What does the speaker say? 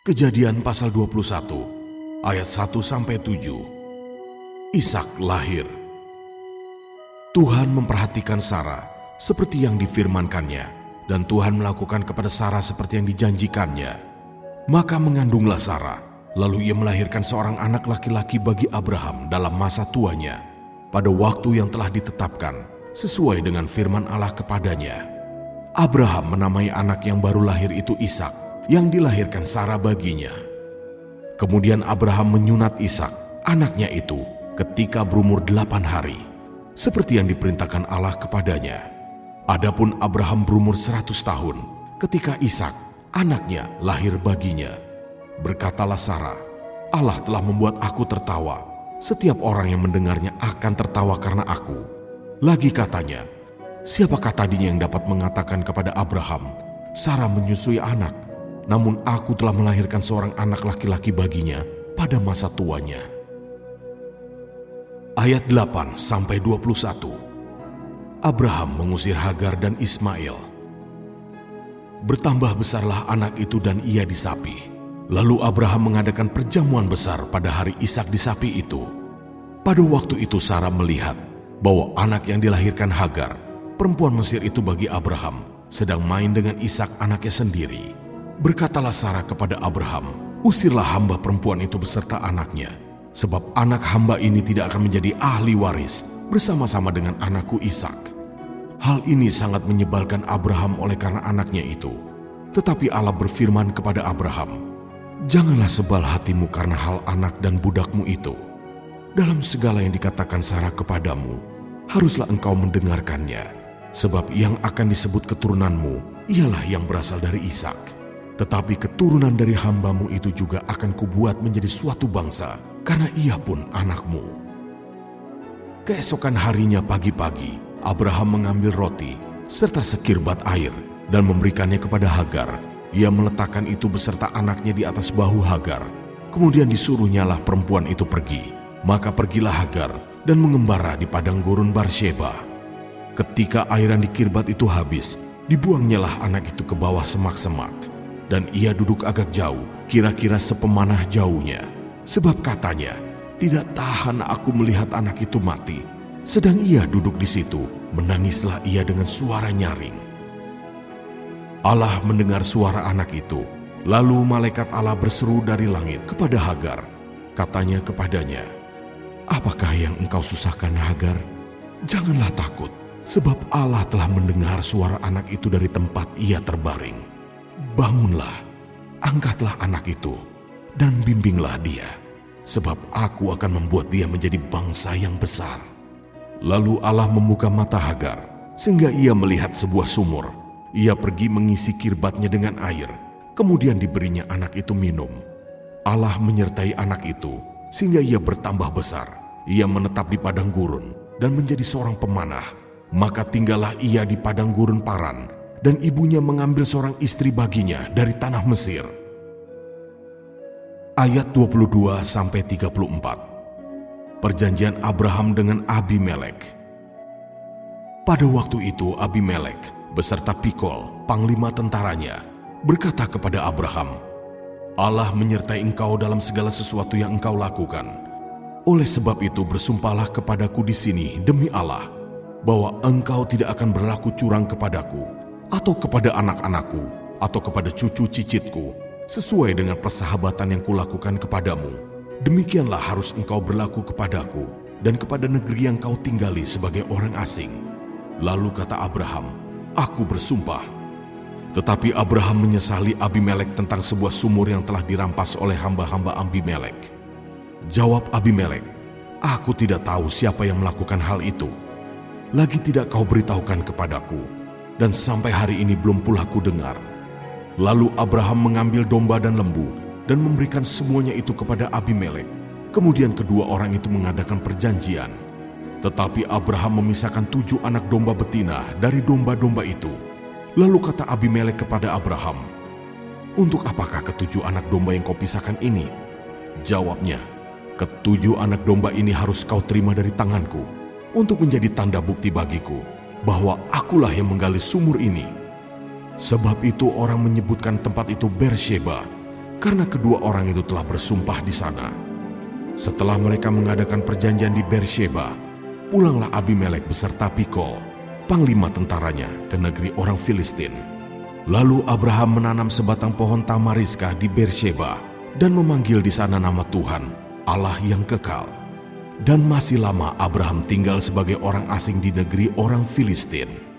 Kejadian pasal 21, ayat 1-7. Ishak lahir. Tuhan memperhatikan Sarah seperti yang difirmankannya, dan Tuhan melakukan kepada Sarah seperti yang dijanjikannya. Maka mengandunglah Sarah, lalu ia melahirkan seorang anak laki-laki bagi Abraham dalam masa tuanya, pada waktu yang telah ditetapkan, sesuai dengan firman Allah kepadanya. Abraham menamai anak yang baru lahir itu Ishak, yang dilahirkan Sarah baginya. Kemudian Abraham menyunat Ishak, anaknya itu, ketika berumur 8 hari, seperti yang diperintahkan Allah kepadanya. Adapun Abraham berumur 100 tahun, ketika Ishak, anaknya, lahir baginya. Berkatalah Sarah, Allah telah membuat aku tertawa, setiap orang yang mendengarnya akan tertawa karena aku. Lagi katanya, siapakah tadinya yang dapat mengatakan kepada Abraham, Sarah menyusui anak? Namun aku telah melahirkan seorang anak laki-laki baginya pada masa tuanya. Ayat 8-21. Abraham mengusir Hagar dan Ismail. Bertambah besarlah anak itu dan ia disapi. Lalu Abraham mengadakan perjamuan besar pada hari Ishak disapi itu. Pada waktu itu Sarah melihat bahwa anak yang dilahirkan Hagar, perempuan Mesir itu bagi Abraham, sedang main dengan Ishak anaknya sendiri. Berkatalah Sarah kepada Abraham, usirlah hamba perempuan itu beserta anaknya, sebab anak hamba ini tidak akan menjadi ahli waris bersama-sama dengan anakku Ishak. Hal ini sangat menyebalkan Abraham oleh karena anaknya itu. Tetapi Allah berfirman kepada Abraham, janganlah sebal hatimu karena hal anak dan budakmu itu. Dalam segala yang dikatakan Sarah kepadamu, haruslah engkau mendengarkannya, sebab yang akan disebut keturunanmu ialah yang berasal dari Ishak. Tetapi keturunan dari hambamu itu juga akan kubuat menjadi suatu bangsa, karena ia pun anakmu. Keesokan harinya pagi-pagi, Abraham mengambil roti, serta sekirbat air, dan memberikannya kepada Hagar. Ia meletakkan itu beserta anaknya di atas bahu Hagar. Kemudian disuruhnyalah perempuan itu pergi. Maka pergilah Hagar dan mengembara di padang gurun Barsheba. Ketika air yang dikirbat itu habis, dibuangnyalah anak itu ke bawah semak-semak. Dan ia duduk agak jauh, kira-kira sepemanah jauhnya. Sebab katanya, tidak tahan aku melihat anak itu mati. Sedang ia duduk di situ, menangislah ia dengan suara nyaring. Allah mendengar suara anak itu. Lalu malaikat Allah berseru dari langit kepada Hagar. Katanya kepadanya, apakah yang engkau susahkan Hagar? Janganlah takut, sebab Allah telah mendengar suara anak itu dari tempat ia terbaring. Bangunlah, angkatlah anak itu, dan bimbinglah dia, sebab aku akan membuat dia menjadi bangsa yang besar. Lalu Allah membuka mata Hagar, sehingga ia melihat sebuah sumur. Ia pergi mengisi kirbatnya dengan air, kemudian diberinya anak itu minum. Allah menyertai anak itu, sehingga ia bertambah besar. Ia menetap di padang gurun, dan menjadi seorang pemanah. Maka tinggallah ia di padang gurun Paran, dan ibunya mengambil seorang istri baginya dari tanah Mesir. Ayat 22-34. Perjanjian Abraham dengan Abimelek. Pada waktu itu Abimelek beserta Pikol, panglima tentaranya, berkata kepada Abraham, Allah menyertai engkau dalam segala sesuatu yang engkau lakukan. Oleh sebab itu bersumpahlah kepadaku di sini demi Allah, bahwa engkau tidak akan berlaku curang kepadaku, atau kepada anak-anakku, atau kepada cucu cicitku, sesuai dengan persahabatan yang kulakukan kepadamu. Demikianlah harus engkau berlaku kepadaku, dan kepada negeri yang kau tinggali sebagai orang asing. Lalu kata Abraham, aku bersumpah. Tetapi Abraham menyesali Abimelek tentang sebuah sumur yang telah dirampas oleh hamba-hamba Abimelek. Jawab Abimelek, aku tidak tahu siapa yang melakukan hal itu. Lagi tidak kau beritahukan kepadaku, dan sampai hari ini belum pula ku dengar. Lalu Abraham mengambil domba dan lembu dan memberikan semuanya itu kepada Abimelek. Kemudian kedua orang itu mengadakan perjanjian. Tetapi Abraham memisahkan 7 anak domba betina dari domba-domba itu. Lalu kata Abimelek kepada Abraham, untuk apakah ke-7 anak domba yang kau pisahkan ini? Jawabnya, ke-7 anak domba ini harus kau terima dari tanganku, untuk menjadi tanda bukti bagiku, bahwa akulah yang menggali sumur ini. Sebab itu orang menyebutkan tempat itu Bersheba, karena kedua orang itu telah bersumpah di sana. Setelah mereka mengadakan perjanjian di Beersheba, pulanglah Abimelek beserta Pikol, panglima tentaranya, ke negeri orang Filistin. Lalu Abraham menanam sebatang pohon tamariska di Beersheba dan memanggil di sana nama Tuhan, Allah yang kekal. Dan masih lama Abraham tinggal sebagai orang asing di negeri orang Filistin.